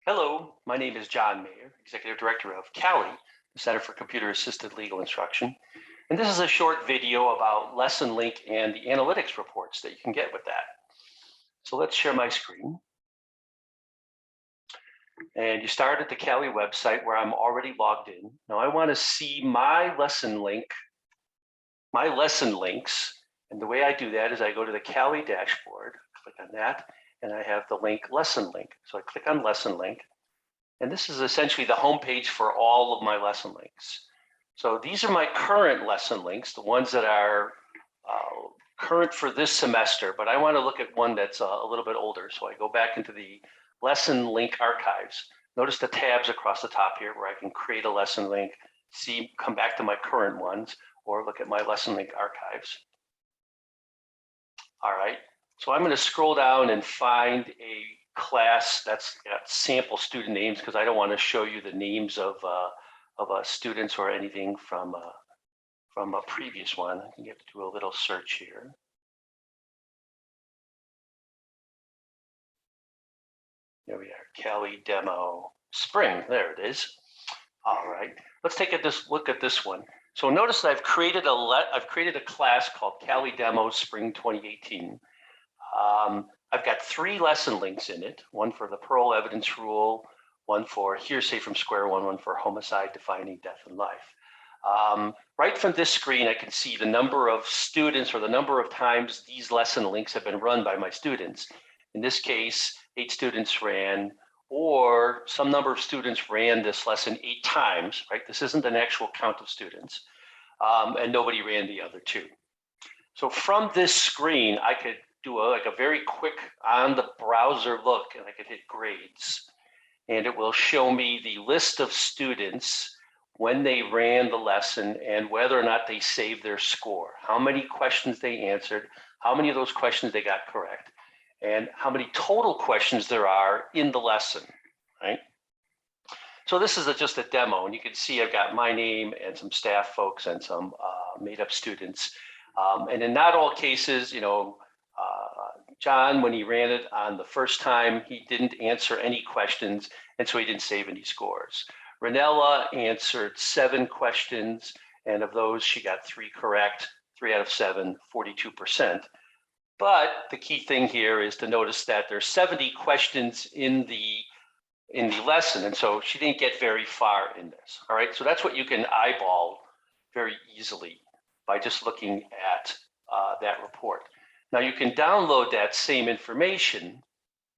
Hello, my name is John Mayer, Executive Director of CALI, the Center for Computer Assisted Legal Instruction. And this is a short video about LessonLink and the analytics reports that you can get with that. So let's share my screen. And you start at the CALI website where I'm already logged in. Now I want to see my lesson links. And the way I do that is I go to the CALI dashboard, click on that, and I have the link LessonLink. So I click on LessonLink. And this is essentially the home page for all of my lesson links. So these are my current lesson links, the ones that are current for this semester, but I want to look at one that's a little bit older. So I go back into the lesson link archives. Notice the tabs across the top here where I can create a lesson link, come back to my current ones, or look at my lesson link archives. All right, so I'm going to scroll down and find a class that's got sample student names because I don't want to show you the names of students or anything from a previous one. I can get to do a little search here. There we are, CALI demo spring. There it is. All right, let's take a look at this one. So notice that I've created a class called CALI demo spring 2018. I've got 3 lesson links in it, one for the parole evidence rule, one for hearsay from square one for homicide defining death and life. Right from this screen, I can see the number of students or the number of times these lesson links have been run by my students. In this case, 8 students ran, or some number of students ran this lesson 8 times, right? This isn't an actual count of students, and nobody ran the other 2. So from this screen, I could do a very quick on the browser look, and I could hit grades, and it will show me the list of students when they ran the lesson and whether or not they saved their score, how many questions they answered, how many of those questions they got correct, and how many total questions there are in the lesson, right? So this is just a demo, and you can see I've got my name and some staff folks and some made-up students. And in not all cases, John, when he ran it on the first time, he didn't answer any questions, and so he didn't save any scores. Ranella answered 7 questions, and of those, she got 3 correct, 3 out of 7, 42%. But the key thing here is to notice that there's 70 questions in the lesson, and so she didn't get very far in this. All right, so that's what you can eyeball very easily by just looking at that report. Now you can download that same information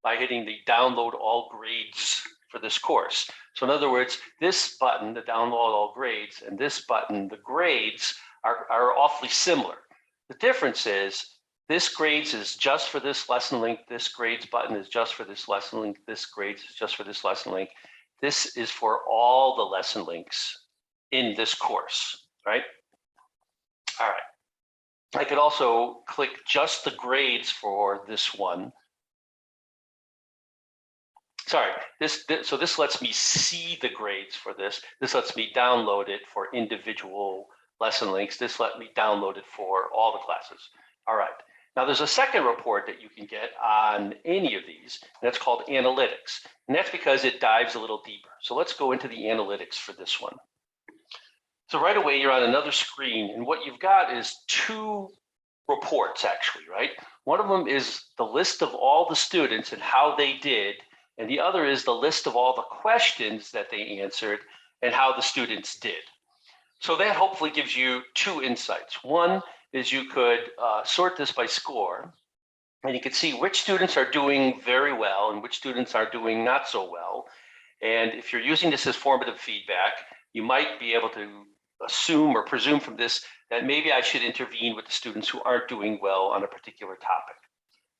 by hitting the download all grades for this course. So in other words, this button, the download all grades, and this button, the grades, are awfully similar. The difference is this grades is just for this lesson link, this grades button is just for this lesson link, this grades is just for this lesson link. This is for all the lesson links in this course, right? All right. I could also click just the grades for this one. Sorry, so this lets me see the grades for this. This lets me download it for individual lesson links. This let me download it for all the classes. All right. Now there's a second report that you can get on any of these, and that's called analytics. And that's because it dives a little deeper. So let's go into the analytics for this one. So right away, you're on another screen, and what you've got is 2 reports actually, right? One of them is the list of all the students and how they did, and the other is the list of all the questions that they answered and how the students did. So that hopefully gives you 2 insights. One is you could sort this by score, and you can see which students are doing very well and which students are doing not so well. And if you're using this as formative feedback, you might be able to assume or presume from this that maybe I should intervene with the students who aren't doing well on a particular topic,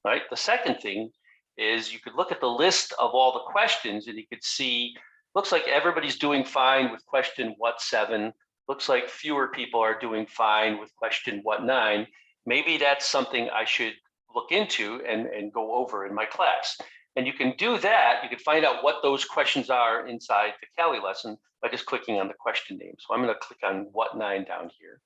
right? The second thing is you could look at the list of all the questions and you could see, looks like everybody's doing fine with question what 7, looks like fewer people are doing fine with question what 9. Maybe that's something I should look into and go over in my class. And you can do that, you can find out what those questions are inside the CALI lesson by just clicking on the question name. So I'm going to click on what 9 down here.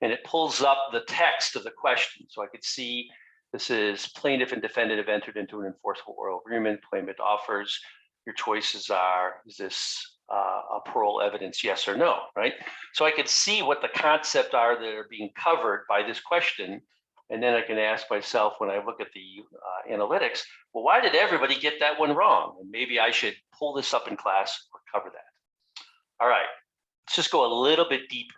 And it pulls up the text of the question. So I could see This is plaintiff and defendant have entered into an enforceable oral agreement. Claimant offers. Your choices are, is this a parole evidence, yes or no, right? So I could see what the concepts are that are being covered by this question. And then I can ask myself when I look at the analytics, well, why did everybody get that one wrong? And maybe I should pull this up in class or cover that. All right, let's just go a little bit deeper.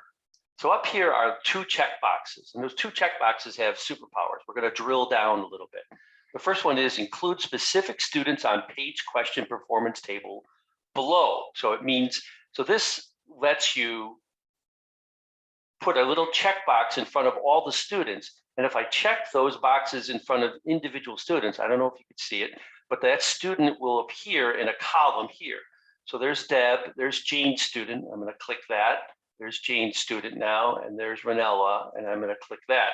So up here are 2 check boxes, and those 2 check boxes have superpowers. We're going to drill down a little bit. The first one is include specific students on page question performance table below. So it means, so this lets you put a little checkbox in front of all the students. And if I check those boxes in front of individual students, I don't know if you could see it, but that student will appear in a column here. So there's Deb, there's Jane's student. I'm going to click that. There's Jane's student now, and there's Ranella, and I'm going to click that.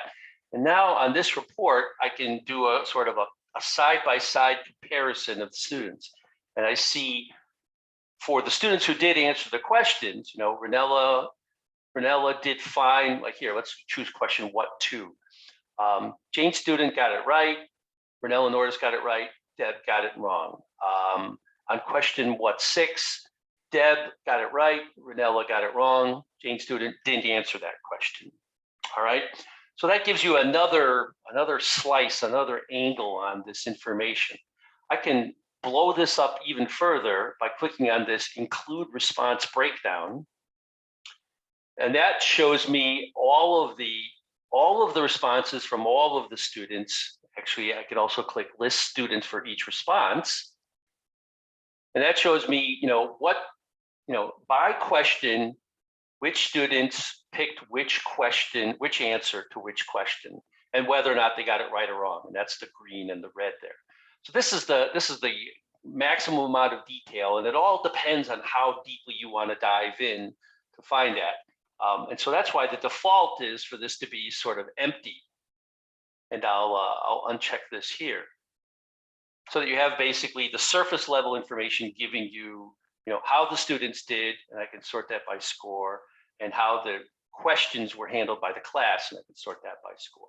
And now on this report, I can do a sort of a side-by-side comparison of the students. And I see for the students who did answer the questions, you know, Ranella did fine. Like here, let's choose question what 2. Jane's student got it right. Ranella Norris got it right. Deb got it wrong. On question what 6, Deb got it right. Ranella got it wrong. Jane's student didn't answer that question. All right. So that gives you another slice, another angle on this information. I can blow this up even further by clicking on this include response breakdown. And that shows me all of the responses from all of the students. Actually, I could also click list students for each response. And that shows me, by question, which students picked which question, which answer to which question, and whether or not they got it right or wrong. And that's the green and the red there. So this is the maximum amount of detail, and it all depends on how deeply you want to dive in to find that. And so that's why the default is for this to be sort of empty. And I'll uncheck this here, so that you have basically the surface level information giving you, how the students did, and I can sort that by score, and how the questions were handled by the class, and I can sort that by score.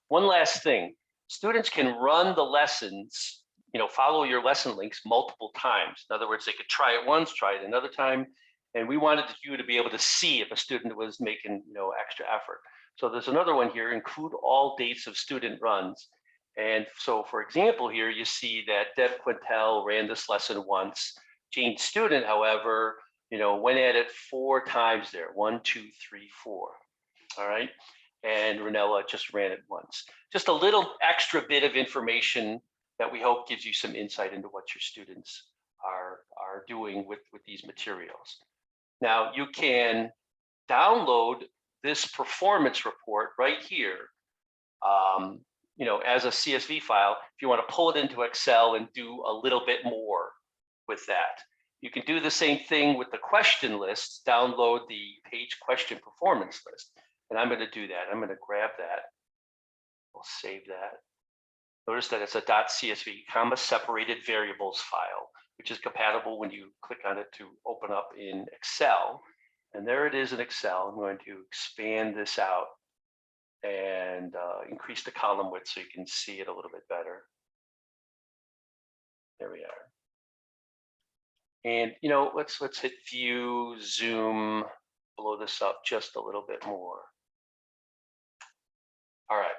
One last thing, students can run the lessons, follow your lesson links multiple times. In other words, they could try it once, try it another time, and we wanted you to be able to see if a student was making, extra effort. So there's another one here, include all dates of student runs. And so, for example, here you see that Deb Quintel ran this lesson once. Jane's student, however, went at it 4 times there, 1, 2, 3, 4. All right. And Ranella just ran it once. Just a little extra bit of information that we hope gives you some insight into what your students are doing with these materials. Now, you can download this performance report right here, as a CSV file, if you want to pull it into Excel and do a little bit more with that. You can do the same thing with the question lists, download the page question performance list. And I'm going to do that. I'm going to grab that. We'll save that. Notice that it's a .csv, comma separated variables file, which is compatible when you click on it to open up in Excel. And there it is in Excel. I'm going to expand this out and increase the column width so you can see it a little bit better. There we are. And let's hit view, zoom, blow this up just a little bit more. All right.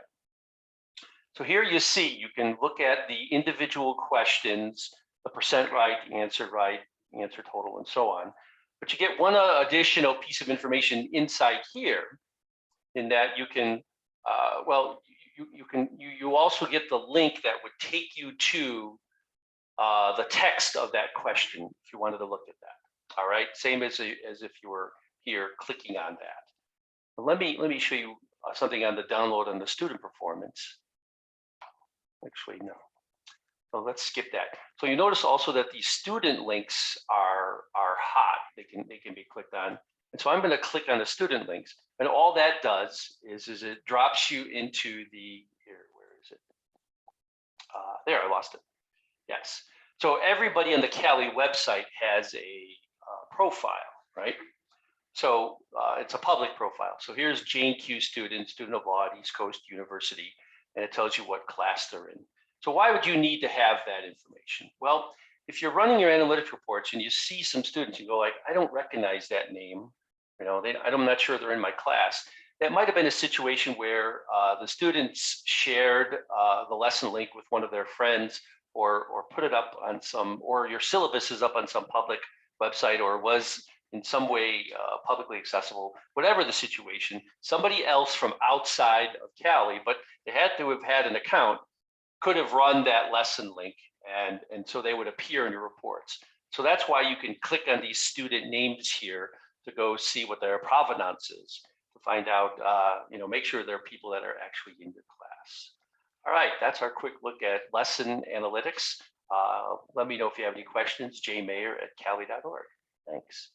So here you see, you can look at the individual questions, the percent right, answer total, and so on. But you get one additional piece of information inside here, in that you can, you also get the link that would take you to the text of that question if you wanted to look at that. All right, same as if you were here clicking on that. But let me show you something on the download on the student performance. Actually, no. So let's skip that. So you notice also that these student links are hot. They can be clicked on. And so I'm going to click on the student links, and all that does is it drops you into the where is it? There, I lost it. Yes. So everybody on the CALI website has a profile, right? So it's a public profile. So here's Jane Q student of law at East Coast University. and it tells you what class they're in. So why would you need to have that information? Well, if you're running your analytics reports and you see some students, you go like, I don't recognize that name. I'm not sure they're in my class. That might have been a situation where the students shared the lesson link with one of their friends, or put it up on some, or your syllabus is up on some public website, or was in some way publicly accessible. Whatever the situation, somebody else from outside of CALI, but they had to have had an account, could have run that lesson link, and so they would appear in your reports. So that's why you can click on these student names here to go see what their provenance is, to find out, make sure they're people that are actually in your class. All right, that's our quick look at lesson analytics. Let me know if you have any questions, jmayer@cali.org. Thanks.